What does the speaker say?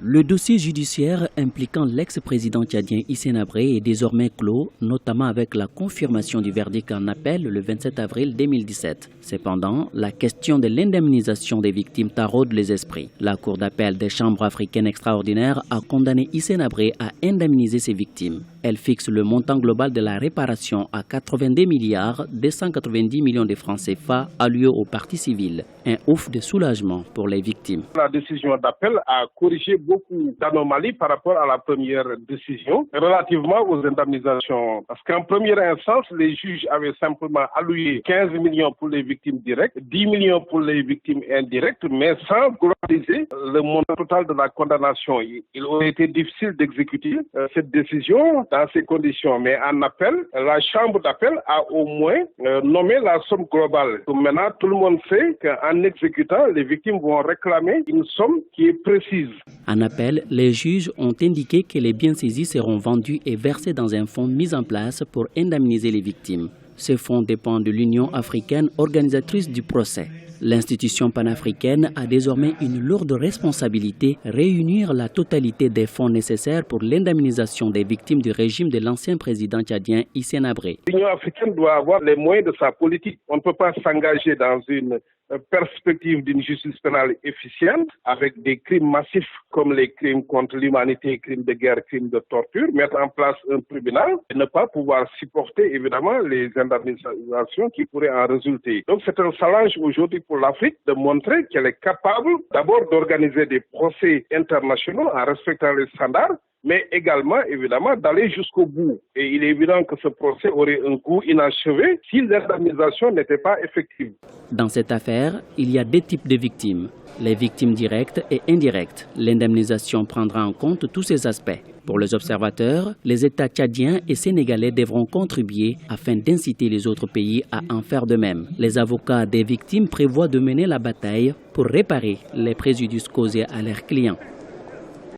Le dossier judiciaire impliquant l'ex-président tchadien Hissène Habré est désormais clos, notamment avec la confirmation du verdict en appel le 27 avril 2017. Cependant, la question de l'indemnisation des victimes taraude les esprits. La Cour d'appel des chambres africaines extraordinaires a condamné Hissène Habré à indemniser ses victimes. Elle fixe le montant global de la réparation à 82 milliards 290 millions de francs CFA alloués aux parties civiles. Un ouf de soulagement pour les victimes. La décision d'appel a corrigé beaucoup d'anomalies par rapport à la première décision relativement aux indemnisations. Parce qu'en première instance, les juges avaient simplement alloué 15 millions pour les victimes directes, 10 millions pour les victimes indirectes, mais sans globaliser le montant total de la condamnation. Il aurait été difficile d'exécuter cette décision dans ces conditions. Mais en appel, la chambre d'appel a au moins nommé la somme globale. Donc maintenant, tout le monde sait qu'en exécutant, les victimes vont réclamer une somme qui est précise. En appel, les juges ont indiqué que les biens saisis seront vendus et versés dans un fonds mis en place pour indemniser les victimes. Ce fonds dépend de l'Union africaine organisatrice du procès. L'institution panafricaine a désormais une lourde responsabilité, réunir la totalité des fonds nécessaires pour l'indemnisation des victimes du régime de l'ancien président tchadien Hissène Habré. L'Union africaine doit avoir les moyens de sa politique. On ne peut pas s'engager dans une perspective d'une justice pénale efficiente avec des crimes massifs comme les crimes contre l'humanité, crimes de guerre, crimes de torture, mettre en place un tribunal et ne pas pouvoir supporter évidemment les indemnisations qui pourraient en résulter. Donc c'est un challenge aujourd'hui pour l'Afrique de montrer qu'elle est capable d'abord d'organiser des procès internationaux en respectant les standards, mais également, évidemment, d'aller jusqu'au bout. Et il est évident que ce procès aurait un coût inachevé si l'indemnisation n'était pas effective. Dans cette affaire, il y a deux types de victimes, les victimes directes et indirectes. L'indemnisation prendra en compte tous ces aspects. Pour les observateurs, les États tchadiens et sénégalais devront contribuer afin d'inciter les autres pays à en faire de même. Les avocats des victimes prévoient de mener la bataille pour réparer les préjudices causés à leurs clients.